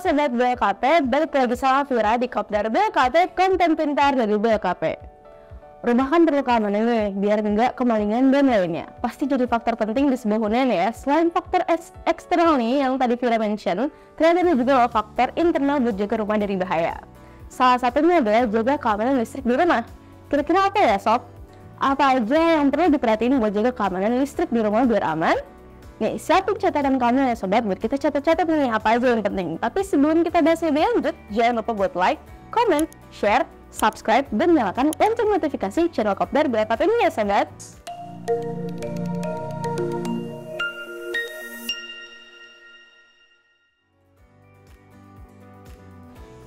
Sobat BLKP, balik lagi sama Vira di Kopdar BLKP, konten pintar dari BLKP. Rumah kan perlu keamanan nih, biar nggak kemalingan dan lainnya. Pasti jadi faktor penting di sebuah hunian ya. Selain faktor eksternal nih yang tadi Vira mention, ternyata ada juga faktor internal buat jaga rumah dari bahaya. Salah satunya adalah jaga keamanan listrik di rumah. Kira-kira apa ya sob? Apa aja yang perlu diperhatiin buat jaga keamanan listrik di rumah biar aman? Nih, siapin catatan kamu ya sobat, buat kita catat-catat nih apa aja yang penting. Tapi sebelum kita bahas lebih lanjut, jangan lupa buat like, comment, share, subscribe, dan nyalakan lonceng notifikasi channel Kopdar BLKP ini ya sobat.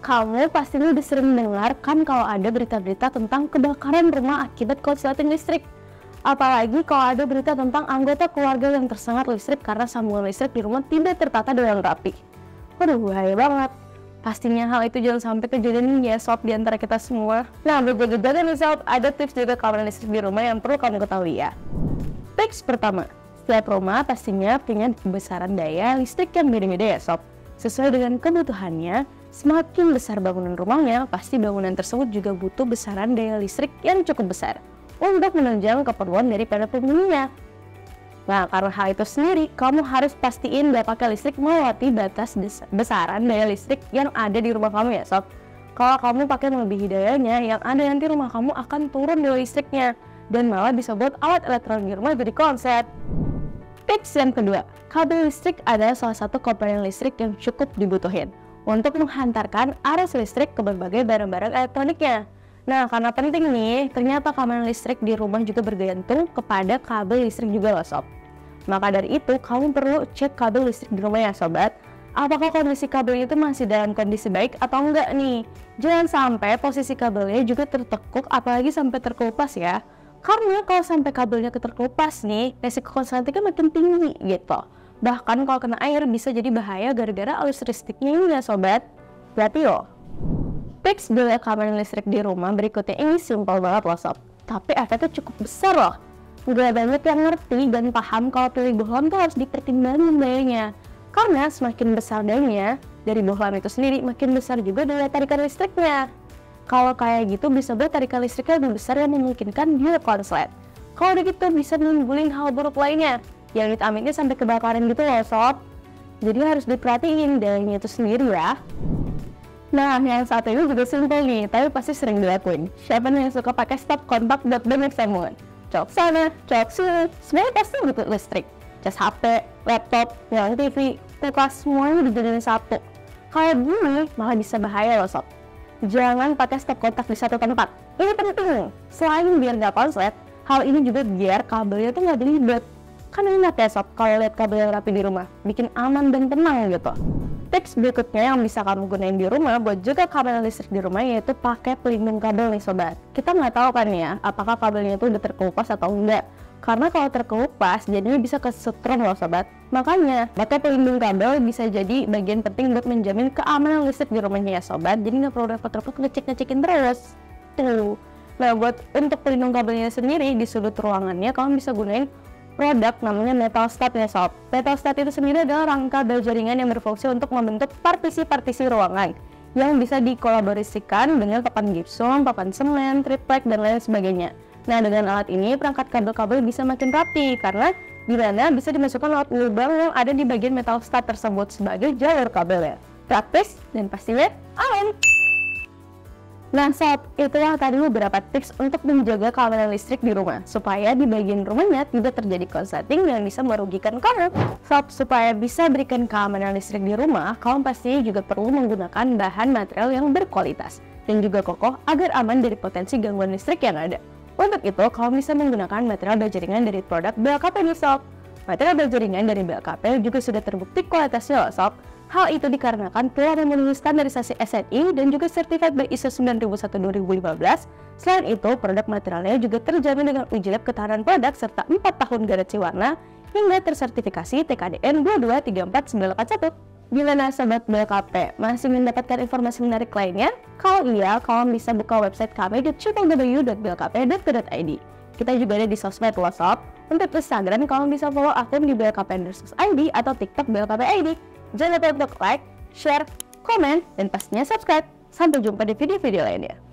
Kamu pasti udah sering dengar kan kalau ada berita-berita tentang kebakaran rumah akibat korsleting listrik. Apalagi kalau ada berita tentang anggota keluarga yang tersengat listrik karena sambungan listrik di rumah tidak tertata dengan rapi. Waduh, bahaya banget. Pastinya hal itu jangan sampai kejadian ya sob di antara kita semua. Nah, berikutnya nih sob, ada tips jaga keamanan listrik di rumah yang perlu kamu ketahui ya. Tips pertama, setiap rumah pastinya punya besaran daya listrik yang beda-beda ya sob. Sesuai dengan kebutuhannya, semakin besar bangunan rumahnya, pasti bangunan tersebut juga butuh besaran daya listrik yang cukup besar untuk menunjang keperluan dari para penghuninya. Nah, karena hal itu sendiri, kamu harus pastiin pakai listrik melewati batas besaran daya listrik yang ada di rumah kamu ya sob. Kalau kamu pakai melebihi dayanya, yang ada nanti rumah kamu akan turun daya listriknya dan malah bisa buat alat elektronik di rumah jadi konslet. Tips yang kedua, kabel listrik adalah salah satu komponen listrik yang cukup dibutuhin untuk menghantarkan arus listrik ke berbagai barang-barang elektroniknya. Nah, karena penting nih, ternyata keamanan listrik di rumah juga bergantung kepada kabel listrik juga loh sob. Maka dari itu, kamu perlu cek kabel listrik di rumah ya sobat. Apakah kondisi kabelnya itu masih dalam kondisi baik atau enggak nih? Jangan sampai posisi kabelnya juga tertekuk, apalagi sampai terkelupas ya. Karena kalau sampai kabelnya terkelupas nih, resiko korsletingnya makin tinggi gitu. Bahkan kalau kena air bisa jadi bahaya gara-gara arus listriknya ini ya sobat. Berarti yo. Tips jaga keamanan listrik di rumah berikutnya ini simpel banget loh sob, tapi efeknya cukup besar loh. Gak banyak yang ngerti dan paham kalau pilih bohlam tuh harus dipertimbangin dayanya. Karena semakin besar dayanya dari bohlam itu sendiri, makin besar juga daya tarikan listriknya. Kalau kayak gitu bisa buat tarikan listriknya lebih besar yang memungkinkan dia konslet. Kalau begitu bisa menimbulin hal buruk lainnya, yang amit-amitnya sampai kebakaran gitu loh sob. Jadi harus diperhatiin dayanya itu sendiri ya. Nah, yang satu ini juga simpel nih, tapi pasti sering dilakuin. Siapa nih yang suka pakai stop kontak buat damage someone? Cok sana, cok sini, sebenarnya pasti butuh listrik. Cas HP, laptop, yang TV, kulkas, semuanya dijadiin satu. Kalau gini, malah bisa bahaya loh sob. Jangan pakai stop kontak di satu tempat. Ini penting, selain biar nggak konslet, hal ini juga biar kabelnya tuh nggak belibet. Kan enak ya sob, kalau lihat kabel yang rapi di rumah, bikin aman dan tenang gitu. Tips berikutnya yang bisa kamu gunain di rumah buat jaga keamanan listrik di rumah yaitu pakai pelindung kabel nih sobat. Kita nggak tahu kan ya, apakah kabelnya itu udah terkelupas atau enggak. Karena kalau terkelupas, jadinya bisa kesetrum loh sobat. Makanya, pakai pelindung kabel bisa jadi bagian penting buat menjamin keamanan listrik di rumahnya ya sobat. Jadi nggak perlu repot-repot ngecek-ngecekin terus. Tuh. Nah, untuk pelindung kabelnya sendiri di sudut ruangannya, kamu bisa gunain produk namanya metal stud ya sob. Metal stud itu sendiri adalah rangka bel jaringan yang berfungsi untuk membentuk partisi-partisi ruangan yang bisa dikolaborasikan dengan papan gipsum, papan semen, triplek, dan lain sebagainya. Nah, dengan alat ini perangkat kabel-kabel bisa makin rapi karena di mana bisa dimasukkan lewat lubang yang ada di bagian metal stud tersebut sebagai jalur kabel ya. Praktis dan pastinya aman. Nah sob, itulah tadi beberapa tips untuk menjaga keamanan listrik di rumah supaya di bagian rumahnya tidak terjadi korsleting yang bisa merugikan kamu. Sob, supaya bisa berikan keamanan listrik di rumah, kamu pasti juga perlu menggunakan bahan material yang berkualitas dan juga kokoh agar aman dari potensi gangguan listrik yang ada. Untuk itu, kamu bisa menggunakan material bel jaringan dari produk BLKP nih sob. Material bel jaringan dari BLKP juga sudah terbukti kualitasnya loh sob. Hal itu dikarenakan telah memenuhi standarisasi SNI dan juga Certified by ISO 9001:2015. Selain itu, produk materialnya juga terjamin dengan uji lab ketahanan produk serta 4 tahun garansi warna hingga tersertifikasi TKDN 2234981. Gimana sobat BLKP? Masih mendapatkan informasi menarik lainnya? Kalau iya, kamu bisa buka website kami di www.blkp.co.id. Kita juga ada di sosmed loh sob. Untuk Instagram, kamu bisa follow akun di BLKP_ID atau TikTok BLKP ID. Jangan lupa untuk like, share, komen, dan pastinya subscribe. Sampai jumpa di video-video lainnya.